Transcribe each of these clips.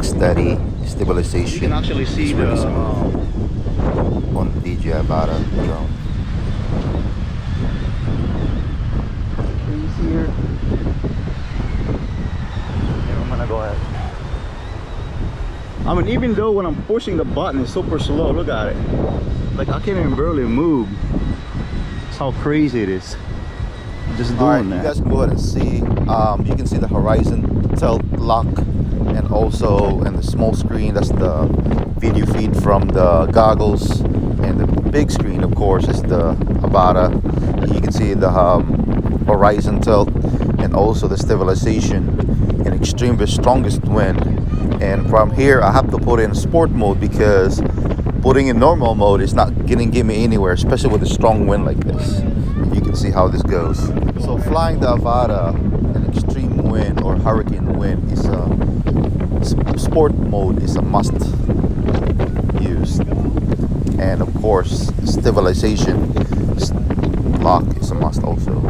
Rocksteady stabilization. You can actually see is really the smooth on the Dji Avata drone. trees here. Yeah, I'm gonna go ahead. I mean, even though when I'm pushing the button it's super slow, look at it. Like I can't even barely move. That's how crazy it is. Just doing Alright, that. you guys can go ahead and see. You can see the horizon tilt lock, and also in the small screen, that's the video feed from the goggles, and the big screen, of course, is the Avata. You can see the horizon tilt, and also the stabilization in extreme, the strongest wind. And from here, I have to put in sport mode because putting in normal mode is not gonna get me anywhere, especially with a strong wind like this. You can see how this goes. So flying the Avata in extreme wind or hurricane wind is sport mode is a must use, and of course stabilization lock is a must also.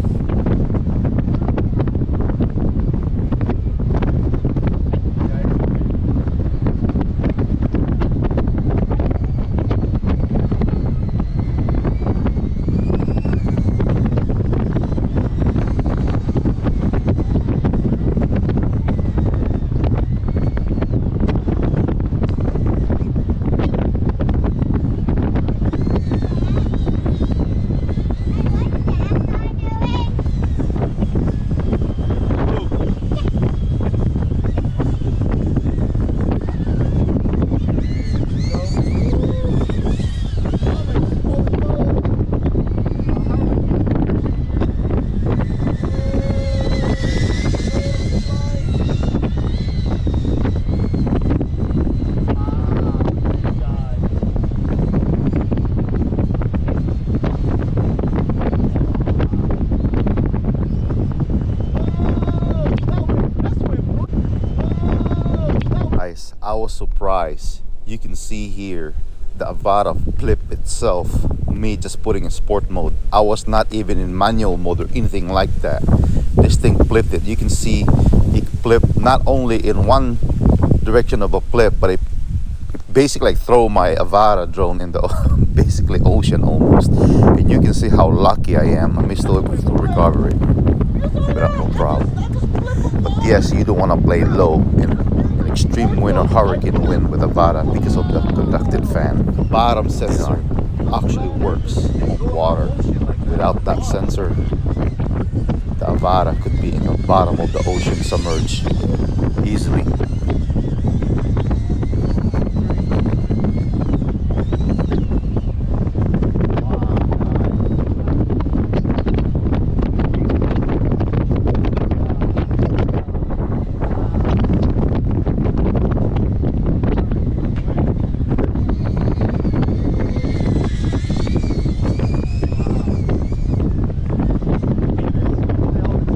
I was surprised. You can see here the Avata flip itself, me just putting in sport mode. I was not even in manual mode or anything like that. This thing flipped it. You can see it flipped not only in one direction of a flip, but it basically throw my Avata drone in the basically ocean almost. And you can see how lucky I am. I'm still able to recover it without no problem. But yes, you don't want to play low in extreme wind or hurricane wind with Avata because of the conductive fan. The bottom sensor actually works on water. Without that sensor, the Avata could be in the bottom of the ocean submerged easily.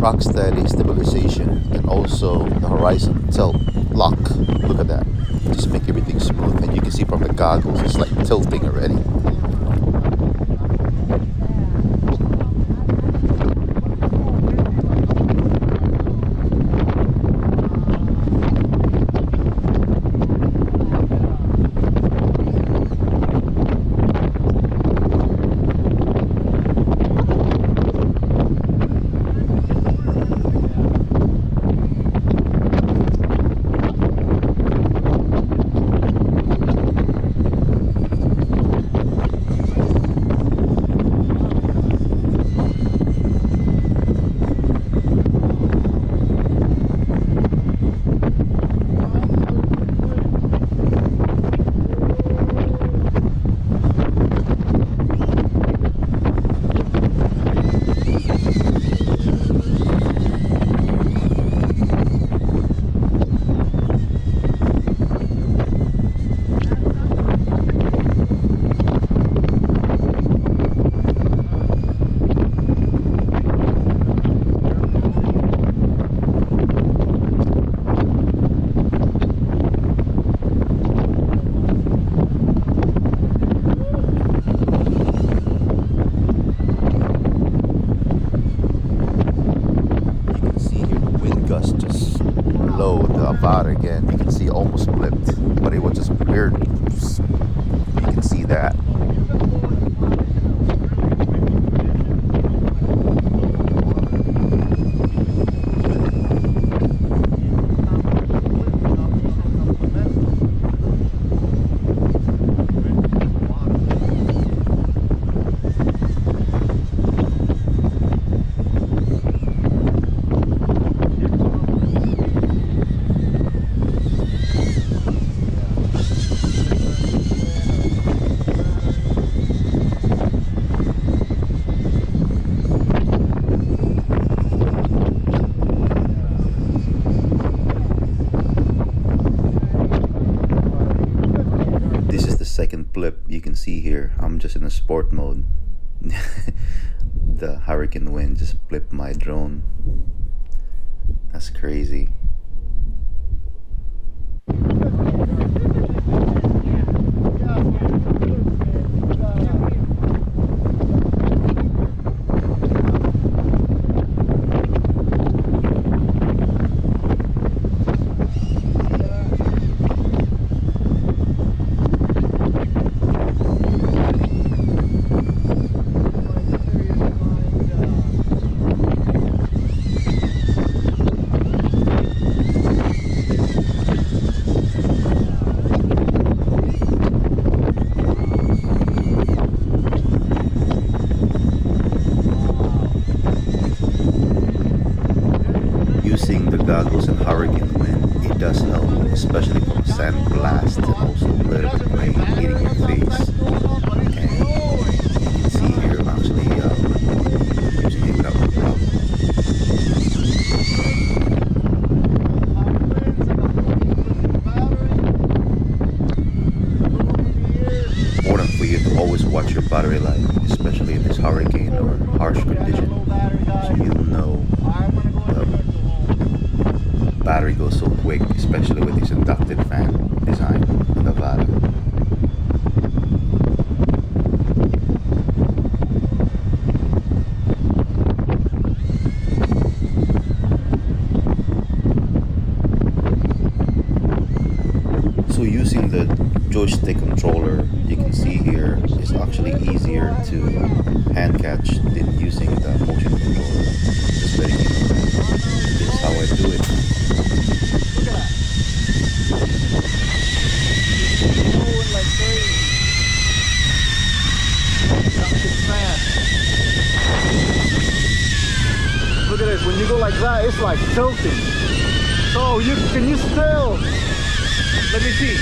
Rocksteady stabilization, and also the horizon tilt lock. Look at that. Just make everything smooth, and you can see from the goggles it's like tilting already. below the Avata again, you can see almost flipped, but it was just weird. You can see that. This is the second blip you can see here. I'm just in a sport mode. The hurricane wind just flipped my drone. That's crazy. Using the goggles and hurricane wind, it does help, especially from sand blast and also a little bit of rain hitting your face. And you can see here I'm actually using it without a problem. Important for you to always watch your battery life, especially in this hurricane or harsh condition, so you'll know battery goes so quick, especially with this inductive fan design on the Avata. So using the joystick controller, you can see here, is actually easier to hand catch than using the motion controller. Just letting you know that. This is how I do it. Look at this, when you go like that, it's like tilting. So can you still, let me see.